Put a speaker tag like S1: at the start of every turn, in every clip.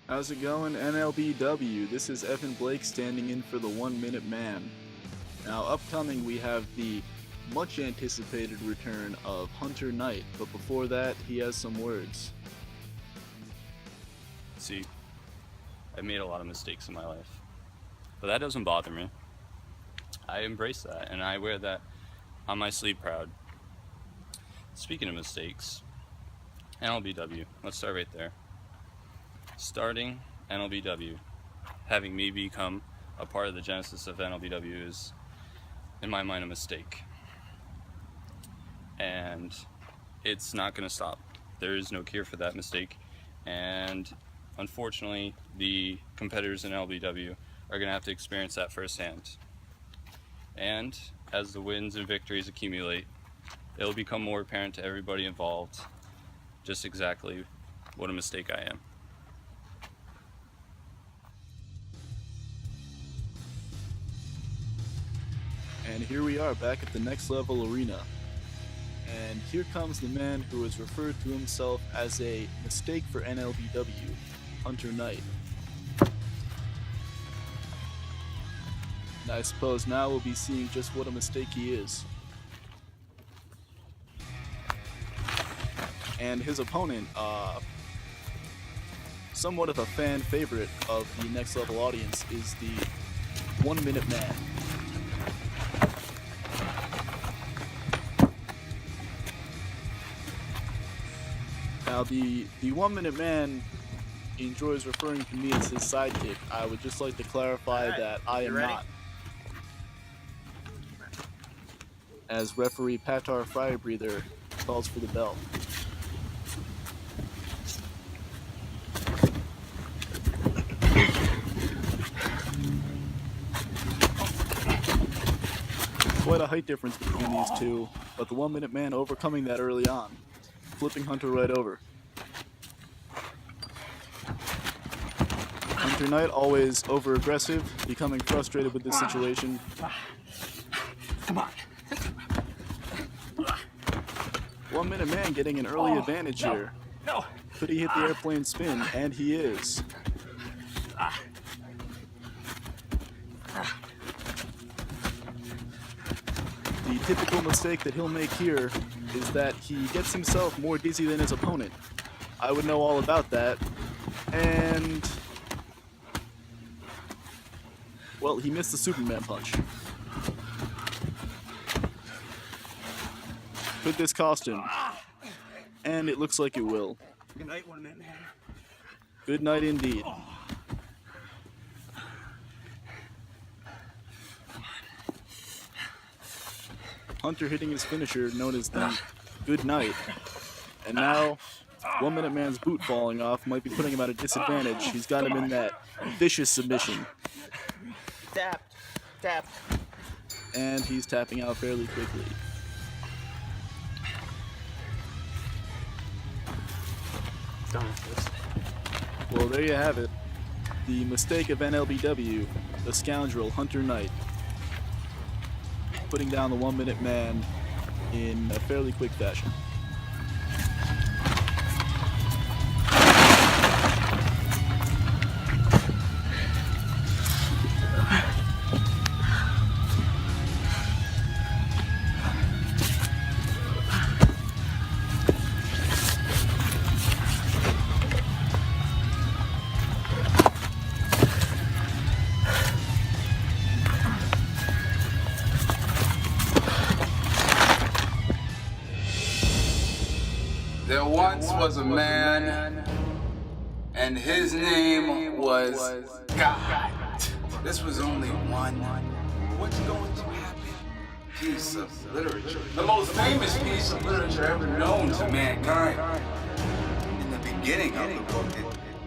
S1: How's it going, Nlbw? This is Evan Blake standing in for the 1 Minute Man. Now, upcoming we have the much anticipated return of Hunter Knight, but before that, he has some words.
S2: See, I've made a lot of mistakes in my life, but that doesn't bother me. I embrace that, and I wear that on my sleeve proud. Speaking of mistakes, Nlbw, let's start right there. Starting Nlbw, having me become a part of the genesis of Nlbw is, in my mind, a mistake. And it's not going to stop. There is no cure for that mistake, and unfortunately, the competitors in Nlbw are going to have to experience that firsthand. And as the wins and victories accumulate, it'll become more apparent to everybody involved just exactly what a mistake I am.
S1: And here we are back at the Next Level Arena. And here comes the man who has referred to himself as a mistake for Nlbw, Hunter Knight. And I suppose now we'll be seeing just what a mistake he is. And his opponent, somewhat of a fan favorite of the Next Level audience, is the 1 Minute Man. Now, the 1 Minute Man enjoys referring to me as his sidekick. I would just like to clarify that I am not. As referee Patar Firebreather calls for the bell. Quite a height difference between these two, but the 1 Minute Man overcoming that early on, flipping Hunter right over. Hunter Knight always over-aggressive, becoming frustrated with this situation.
S3: Come on.
S1: 1 Minute Man getting an early advantage here.
S3: No.
S1: Could he hit the airplane spin? And he is. The typical mistake that he'll make here is that he gets himself more dizzy than his opponent. I would know all about that. And well, he missed the Superman punch. Could this cost him? And it looks like it will.
S3: Good night, 1 Minute Man.
S1: Good night indeed. Hunter hitting his finisher, known as the Good Night. And now, 1 Minute Man's boot falling off might be putting him at a disadvantage. He's got him in that vicious submission.
S3: Tap.
S1: And he's tapping out fairly quickly. Well, there you have it. The mistake of Nlbw, the scoundrel Hunter Knight, putting down the 1 Minute Man in a fairly quick fashion.
S4: There once was a man, and his name was God. This was only one. What's going to happen? Piece of literature. The most famous piece of literature ever known to mankind. In the beginning of the book, it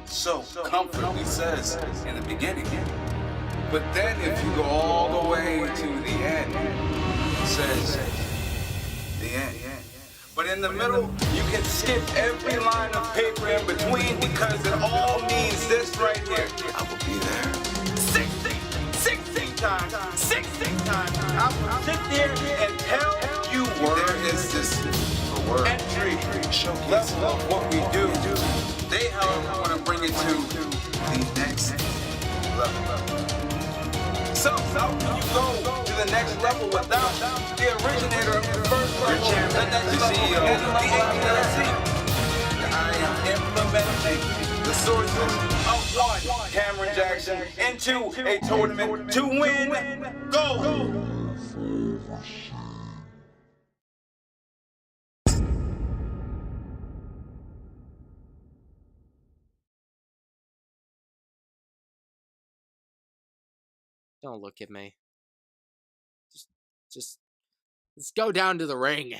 S4: so comfortably says, in the beginning. But then if you go all the way to the end, it says, the end. But in the middle, you can skip every line of paper in between because it all means this right here. I will be there. 16 times. I will sit there and tell you there is this entry level of what we do. They, however, want to bring it to the next level. So, how can you go to the next level without the originator of the first level, the next level, and the APLC? I am implementing the sources of one Cameron Jackson into a tournament to win. Go!
S5: Don't look at me. Just let's go down to the ring.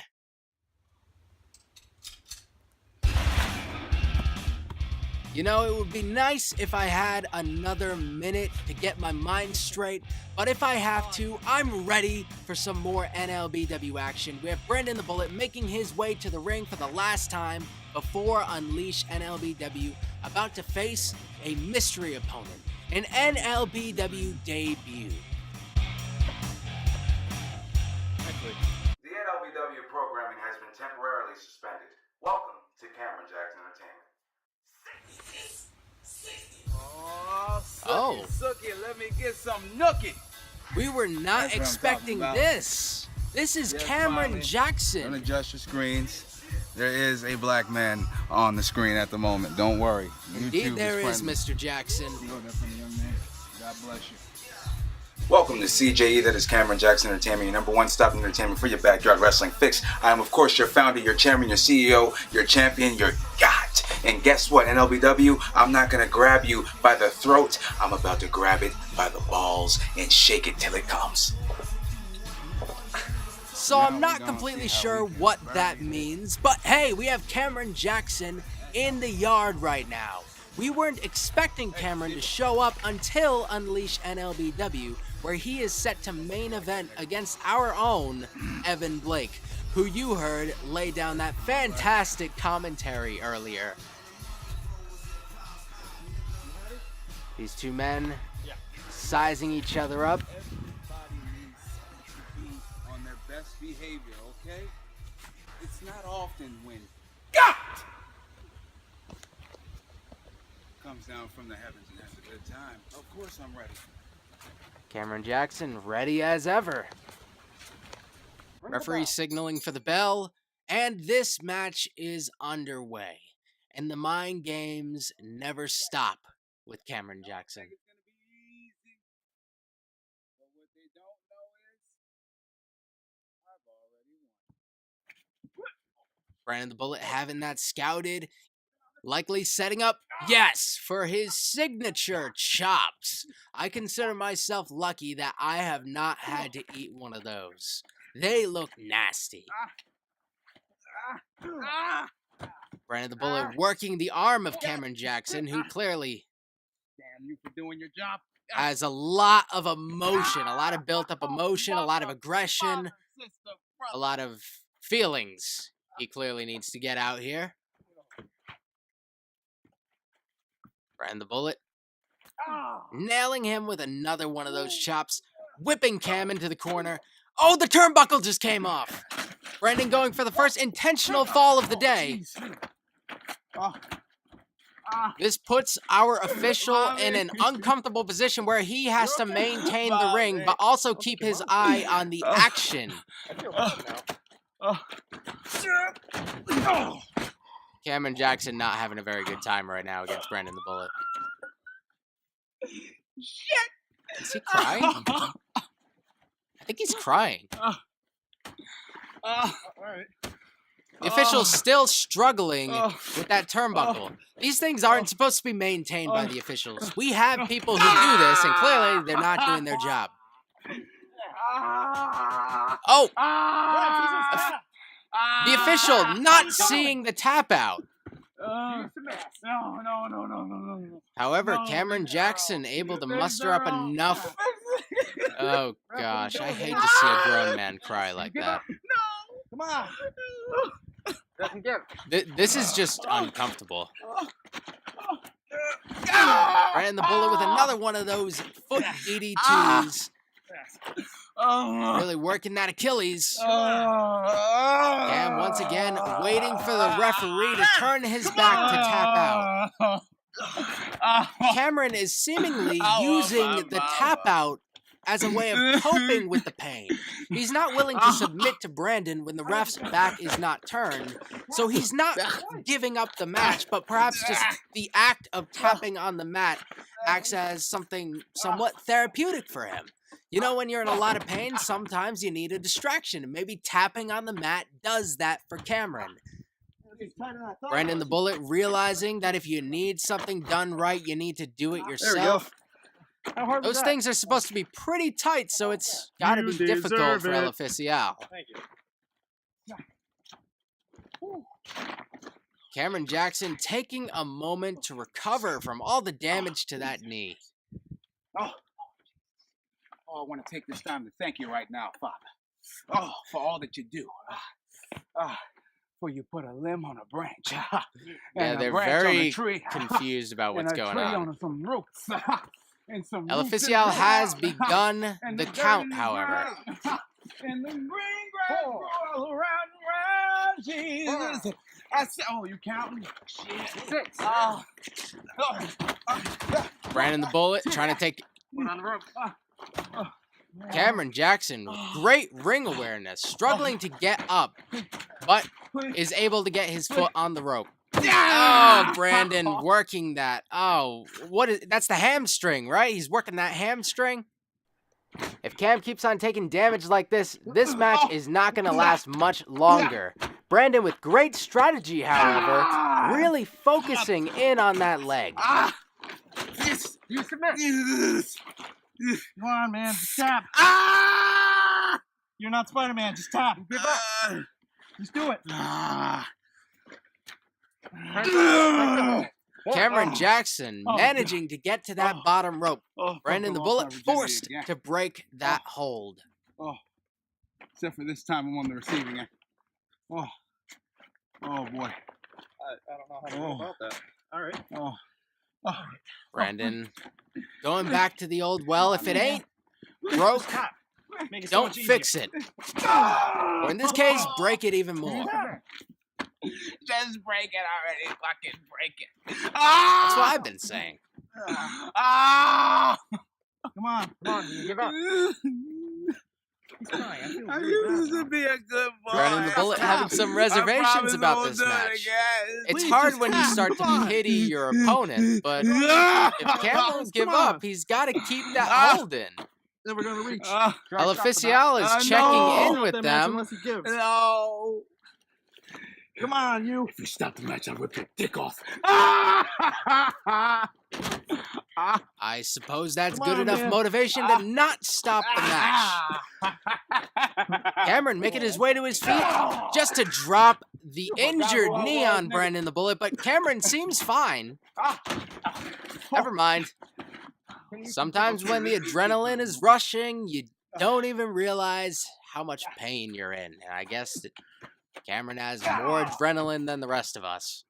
S5: You know, it would be nice if I had another minute to get my mind straight, but if I have to, I'm ready for some more NLBW action. We have Brandon the Bullet making his way to the ring for the last time before Unleash NLBW, about to face a mystery opponent, an NLBW debut.
S4: The NLBW programming has been temporarily suspended. Welcome to Cameron Jackson Entertainment.
S5: Oh.
S4: Sookie, let me get some nookie.
S5: We were not expecting this. This is Cameron
S4: Don't
S5: Jackson.
S4: adjust your screens. There is a black man on the screen at the moment. Don't worry.
S5: Indeed,
S4: YouTube
S5: there is,
S4: friendly.
S5: Mr. Jackson.
S4: God bless you. Welcome to CJE, that is Cameron Jackson Entertainment, your number one stop in entertainment for your backyard wrestling fix. I am, of course, your founder, your chairman, your CEO, your champion, your God. And guess what, NLBW? I'm not going to grab you by the throat. I'm about to grab it by the balls and shake it till it comes.
S5: So I'm not completely sure what that means, but hey, we have Cameron Jackson in the yard right now. We weren't expecting Cameron to show up until Unleash NLBW, where he is set to main event against our own Evan Blake, who you heard lay down that fantastic commentary earlier. These two men sizing each other up.
S4: Everybody needs to be on their best behavior, okay? It's not often when God comes down from the heavens and has a good time. Of course I'm ready.
S5: Cameron Jackson ready as ever. Referee signaling for the bell, and this match is underway. And the mind games never stop with Cameron Jackson.
S4: It's gonna be easy. But what they don't know is I've already won.
S5: Brandon the Bullet having that scouted, likely setting up, yes, for his signature chops. I consider myself lucky that I have not had to eat one of those. They look nasty. Brandon the Bullet working the arm of Cameron Jackson, who clearly
S3: Damn you for doing your job.
S5: has a lot of emotion, a lot of built up emotion, a lot of aggression, a lot of feelings he clearly needs to get out here. Brandon the Bullet nailing him with another one of those chops, whipping Cam into the corner. Oh, the turnbuckle just came off. Brandon going for the first intentional fall of the day. This puts our official in an uncomfortable position where he has to maintain the ring, but also keep his eye on the action. Cameron Jackson not having a very good time right now against Brandon the Bullet.
S3: Shit!
S5: Is he crying? I think he's crying.
S3: All right.
S5: The official's still struggling with that turnbuckle. These things aren't supposed to be maintained by the officials. We have people who do this, and clearly they're not doing their job. Oh! The official not seeing the tap out.
S3: No.
S5: However, Cameron Jackson able to muster up enough. Oh gosh, I hate to see a grown man cry like that.
S3: Come on. Doesn't give.
S5: This is just uncomfortable. Brandon the Bullet with another one of those foot DDTs. Really working that Achilles. And once again, waiting for the referee to turn his back to tap out. Cameron is seemingly using the tap out as a way of coping with the pain. He's not willing to submit to Brandon when the ref's back is not turned, so he's not giving up the match, but perhaps just the act of tapping on the mat acts as something somewhat therapeutic for him. You know, when you're in a lot of pain, sometimes you need a distraction, and maybe tapping on the mat does that for Cameron. Brandon the Bullet realizing that if you need something done right, you need to do it yourself. Those things are supposed to be pretty tight, so it's got to be difficult for El Oficial.
S3: Thank you.
S5: Cameron Jackson taking a moment to recover from all the damage to that knee.
S3: Oh, I want to take this time to thank you right now, Father. Oh, for all that you do. For you put a limb on a branch.
S5: Yeah,
S3: and
S5: they're
S3: a branch on a
S5: very
S3: tree.
S5: confused about what's
S3: and a
S5: going
S3: tree
S5: on.
S3: on some roots. And some
S5: El
S3: roots in
S5: Oficial
S3: the
S5: has
S3: ground.
S5: begun
S3: And
S5: the
S3: dirt
S5: count,
S3: in the
S5: however.
S3: ground. And the green grass grow all around Jesus. I said, oh, you counting? Shit. 6.
S5: Brandon the Bullet trying to take
S3: Put on the rope.
S5: Cameron Jackson with great ring awareness, struggling to get up, but is able to get his foot on the rope. Oh, Brandon working that. Oh, that's the hamstring, right? He's working that hamstring. If Cam keeps on taking damage like this match is not going to last much longer. Brandon with great strategy, however, really focusing in on that leg.
S3: You submit. Come on, man. Just tap. You're not Spider-Man. Just tap. Give up. Just do it.
S5: Cameron Jackson managing to get to that bottom rope. Brandon the Bullet forced to break that hold.
S3: Except for this time I'm on the receiving end. Oh boy.
S6: I don't know how to go about that. All right.
S5: Brandon going back to the old well. If it ain't broke,
S6: Make it so
S5: don't
S6: much
S5: fix
S6: easier.
S5: it. Or in this case, break it even more.
S3: Just break it already. Fucking break it.
S5: That's what I've been saying.
S3: Come on.
S6: You give up. He's crying. I feel
S3: I
S6: really
S3: used
S6: bad
S3: to be a good boy.
S5: Brandon the Bullet having some reservations about this match. It's hard when you start to pity your opponent, but if Cam won't give up, he's got to keep that hold in.
S6: Then we're gonna reach.
S5: El Oficial is checking in with them.
S6: Unless he gives.
S3: No.
S6: Come on, you.
S3: If you stop the match, I'll rip your dick off.
S5: I suppose that's
S6: Come
S5: good
S6: on,
S5: enough
S6: man.
S5: motivation to not stop the match. Cameron making his way to his feet just to drop the injured knee on Brandon the Bullet, but Cameron seems fine. Never mind. Sometimes when the adrenaline is rushing, you don't even realize how much pain you're in. And I guess that Cameron has more adrenaline than the rest of us.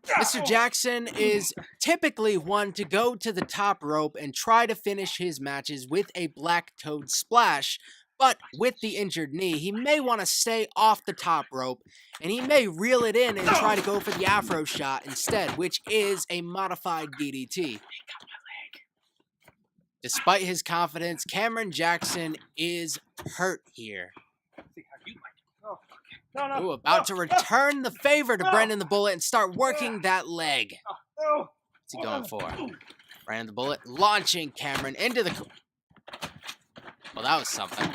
S5: Mr. Jackson is typically one to go to the top rope and try to finish his matches with a black toad splash, but with the injured knee, he may want to stay off the top rope, and he may reel it in and try to go for the Afro shot instead, which is a modified DDT. Despite his confidence, Cameron Jackson is hurt here. Ooh, about to return the favor to Brandon the Bullet and start working that leg. What's he going for? Brandon the Bullet launching Cameron into the... Well, that was something.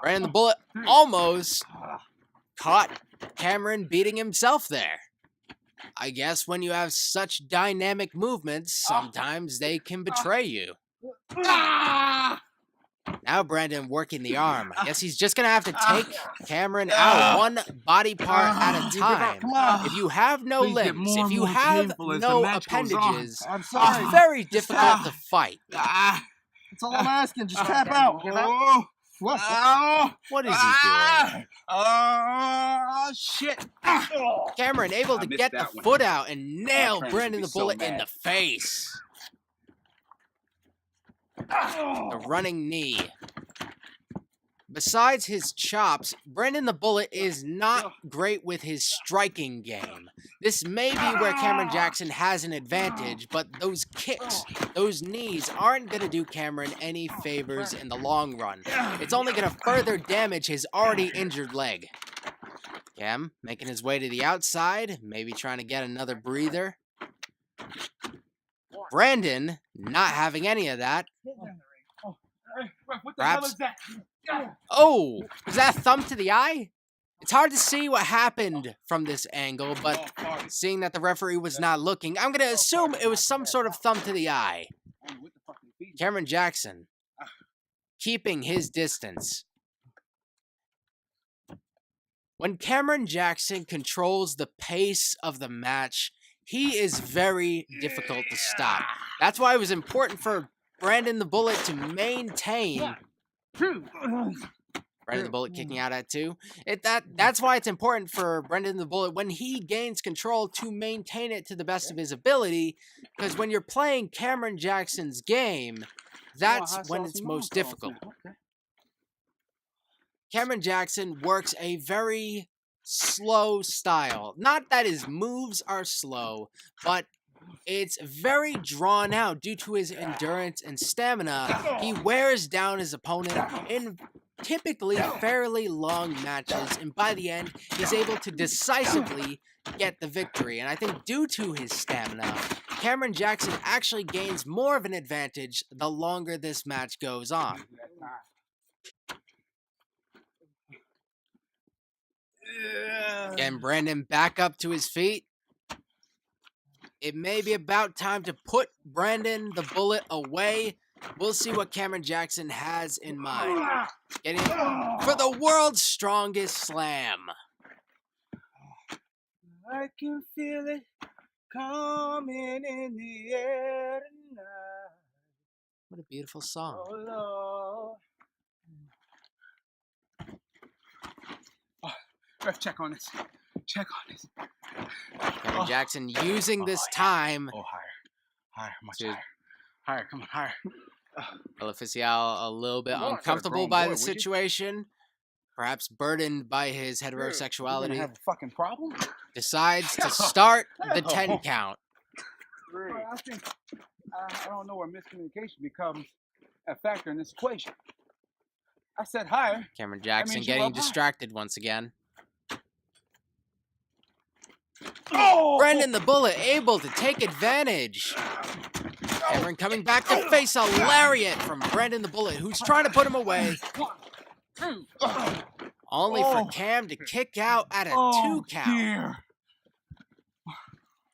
S5: Brandon the Bullet almost caught Cameron beating himself there. I guess when you have such dynamic movements, sometimes they can betray you. Now Brandon working the arm. I guess he's just going to have to take Cameron out one body part at a time. If you have no limbs, if you have no appendages, it's very difficult to fight.
S6: That's all I'm asking. Just tap out.
S5: What is he doing?
S3: Oh, shit.
S5: Cameron able to
S3: missed
S5: get the
S3: that one.
S5: foot out and nail
S3: Trent would
S5: Brandon
S3: be
S5: the
S3: so
S5: Bullet in
S3: mad.
S5: the face. The running knee. Besides his chops, Brendan the Bullet is not great with his striking game. This may be where Cameron Jackson has an advantage, but those kicks, those knees aren't going to do Cameron any favors in the long run. It's only going to further damage his already injured leg. Cam making his way to the outside, maybe trying to get another breather. Brandon not having any of that.
S3: What the hell is that?
S5: Oh, is that a thumb to the eye? It's hard to see what happened from this angle, but seeing that the referee was not looking, I'm going to assume it was some sort of thumb to the eye. Cameron Jackson keeping his distance. When Cameron Jackson controls the pace of the match, he is very difficult to stop. That's why it was important for Brandon the Bullet to maintain. Brendan the Bullet kicking out at 2. That's why it's important for Brendan the Bullet when he gains control to maintain it to the best of his ability, because when you're playing Cameron Jackson's game, that's when it's most difficult. Cameron Jackson works a very slow style. Not that his moves are slow, but it's very drawn out due to his endurance and stamina. He wears down his opponent in typically fairly long matches, and by the end, he's able to decisively get the victory. And I think due to his stamina, Cameron Jackson actually gains more of an advantage the longer this match goes on. Again, Brandon back up to his feet. It may be about time to put Brandon the Bullet away. We'll see what Cameron Jackson has in mind. Getting for the world's strongest slam.
S3: I can feel it coming in the air tonight.
S5: What a beautiful song.
S3: Oh, Lord. Ref, check on this. Check on this.
S5: Cameron Jackson using this time.
S3: Oh, higher, much higher. Higher, come on, higher.
S5: El Oficial a little bit uncomfortable by the situation, perhaps burdened by his heterosexuality.
S3: Have a fucking problem?
S5: Decides to start the 10 count.
S3: I think I don't know where miscommunication becomes a factor in this equation. I said higher.
S5: Cameron Jackson getting distracted once again.
S3: Oh!
S5: Brendan the Bullet able to take advantage. Cameron coming back to face a lariat from Brendan the Bullet, who's trying to put him away. Only for Cam to kick out at a 2 count.
S3: Dear.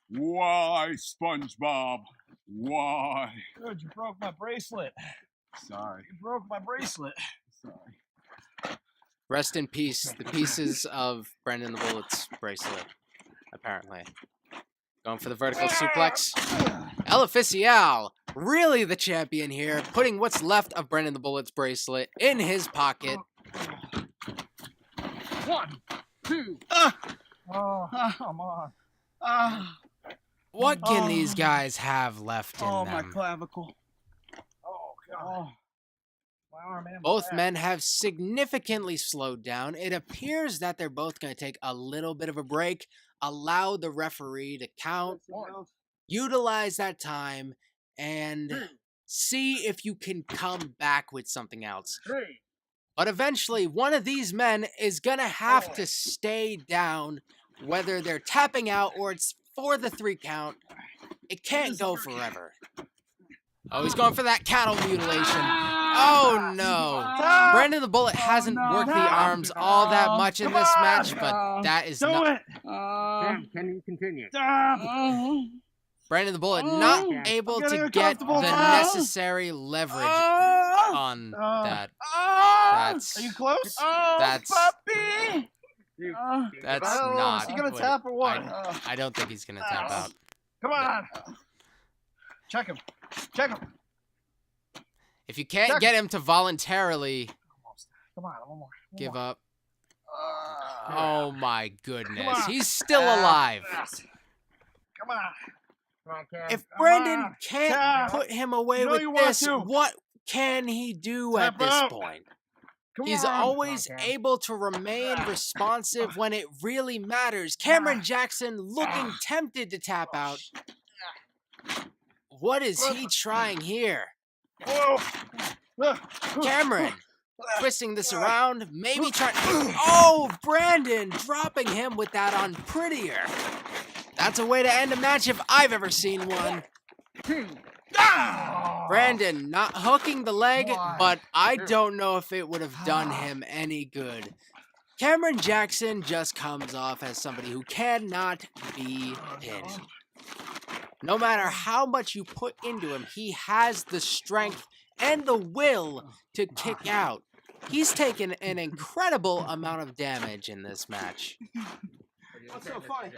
S3: Why, SpongeBob? Why?
S6: Good, you broke my bracelet.
S3: Sorry.
S6: You broke my bracelet.
S3: Sorry.
S5: Rest in peace, the pieces of Brendan the Bullet's bracelet, apparently. Going for the vertical suplex. El Oficial, really the champion here, putting what's left of Brendan the Bullet's bracelet in his pocket.
S6: 1, 2. Oh, come on.
S5: What can these guys have left in
S3: Oh, my
S5: them?
S3: clavicle.
S6: Oh, God. My arm and my
S5: Both
S6: back.
S5: men have significantly slowed down. It appears that they're both going to take a little bit of a break, allow the referee to count, utilize that time, and see if you can come back with something else.
S6: 3.
S5: But eventually, one of these men is going to have to stay down, whether they're tapping out or it's for the 3 count. It can't go forever. Oh, he's going for that cattle mutilation. Oh, no. Brendan the Bullet hasn't worked the arms all that much in this match, but that is not...
S6: Can you continue?
S5: Brandon the Bullet not able to get the necessary leverage on that. That's...
S6: Are you close?
S5: That's...
S3: Puppy!
S5: That's
S6: I don't know.
S5: not...
S6: Is he gonna
S5: what-
S6: tap or what?
S5: I don't think he's going to tap out.
S6: Come on. Check him. Check him.
S5: If you can't get him to voluntarily
S6: Come on. One more.
S5: give
S6: more.
S5: up... Oh my goodness. He's still alive.
S6: Come on. Come on, Cam.
S5: If
S6: Come
S5: Brendan
S6: on.
S5: can't
S6: Cam.
S5: put him away
S6: You know
S5: with
S6: you want
S5: this,
S6: to.
S5: what can he do at
S6: Tap
S5: this
S6: out.
S5: point? He's always able to remain responsive when it really matters. Cameron Jackson looking tempted to tap out. What is he trying here? Cameron twisting this around, maybe trying. Oh, Brandon dropping him with that on Prettier. That's a way to end a match if I've ever seen one. Brandon not hooking the leg, but I don't know if it would have done him any good. Cameron Jackson just comes off as somebody who cannot be pinned. No matter how much you put into him, he has the strength and the will to kick out. He's taken an incredible amount of damage in this match.
S3: What's so funny?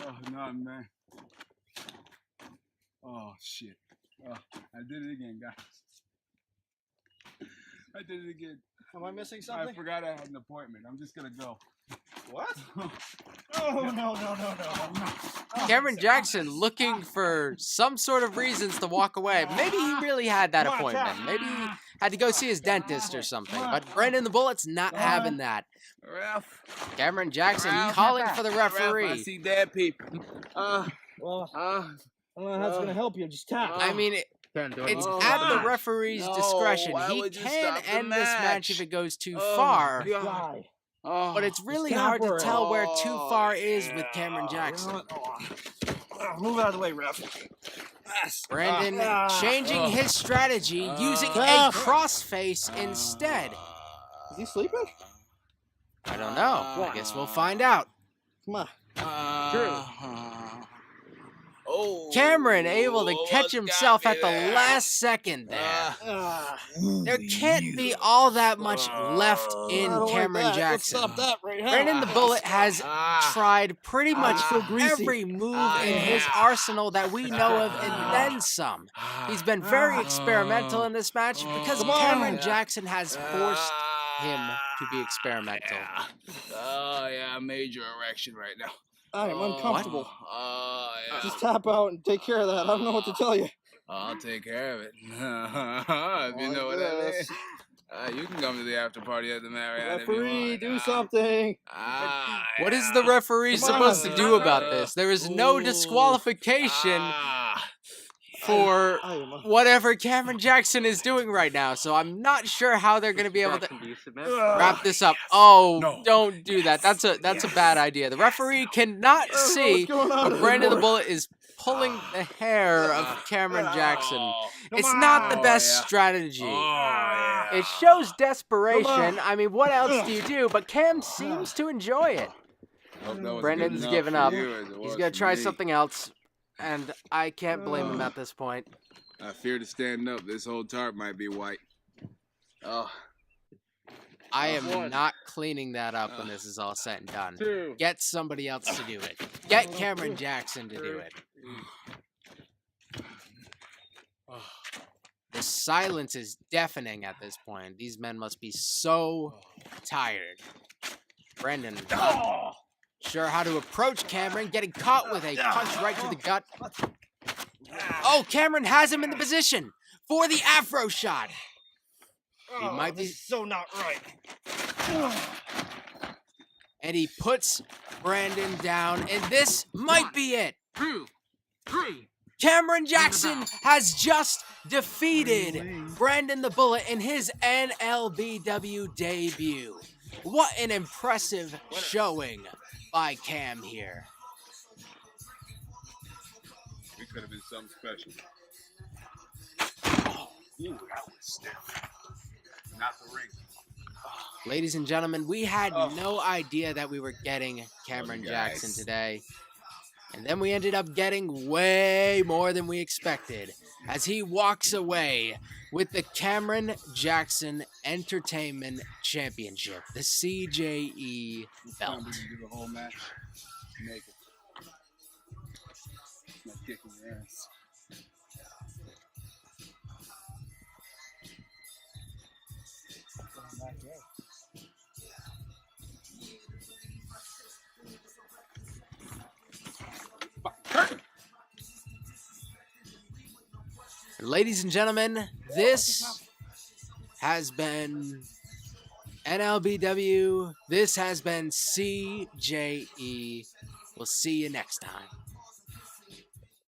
S3: Oh, no, man. Oh, shit. Oh, I did it again, guys. I did it again.
S6: Am I missing something?
S3: I forgot I had an appointment. I'm just gonna go.
S6: What? Oh, no.
S5: Cameron Jackson looking for some sort of reasons to walk away. Maybe he really had that appointment. Maybe he had to go see his dentist or something. But Brandon the Bullet's not having that.
S3: Ralph.
S5: Cameron Jackson calling for the referee.
S3: Ralph, I see dead people.
S6: Well, I don't know how it's going to help you. Just tap.
S5: I mean, it's at the referee's discretion. He can end this match if it goes too far. But it's really hard to tell where too far is with Cameron Jackson.
S6: Move out of the way, ref.
S5: Brandon changing his strategy, using a crossface instead.
S6: Is he sleeping?
S5: I don't know. I guess we'll find out.
S6: Come on.
S5: Cameron able to catch himself at the last second there. There can't be all that much left in Cameron Jackson.
S6: Stop that right now.
S5: Brandon the Bullet has tried pretty much every move in his arsenal that we know of and then some. He's been very experimental in this match because Cameron Jackson has forced him to be experimental.
S3: Oh, yeah, major erection right now.
S6: I am uncomfortable.
S3: Yeah.
S6: Just tap out and take care of that. I don't know what to tell you.
S3: I'll take care of it. If you know what that means. You can come to the after party at the Marriott.
S6: Referee, do something.
S5: What is the referee supposed to do about this? There is no disqualification for whatever Cameron Jackson is doing right now, so I'm not sure how they're going to be able to wrap this up. Oh, no. Don't do that. That's a bad idea. The referee cannot see, but Brandon the Bullet is pulling the hair of Cameron Jackson. It's not the best strategy. It shows desperation. I mean, what else do you do? But Cam seems to enjoy it. Brandon's given up. He's going to try something else. And I can't blame him at this point.
S3: I fear to stand up. This whole tarp might be white. Oh.
S5: I am not cleaning that up when this is all said and done. Get somebody else to do it. Get Cameron Jackson to do it. The silence is deafening at this point. These men must be so tired. Brandon. Sure how to approach Cameron, getting caught with a punch right to the gut. Oh, Cameron has him in the position for the Afro shot. He might be
S6: so not right.
S5: And he puts Brandon down, and this might be it. Cameron Jackson has just defeated Brandon the Bullet in his Nlbw debut. What an impressive showing by Cam here.
S3: It could have been something special. Ooh, that was stiff. Not the ring.
S5: Ladies and gentlemen, we had no idea that we were getting Cameron Jackson today. And then we ended up getting way more than we expected as he walks away with the Cameron Jackson Entertainment Championship, the CJE belt.
S3: Do the whole match. Make it. Not kicking your ass.
S5: Ladies and gentlemen, this has been NLBW. This has been CJE. We'll see you next time.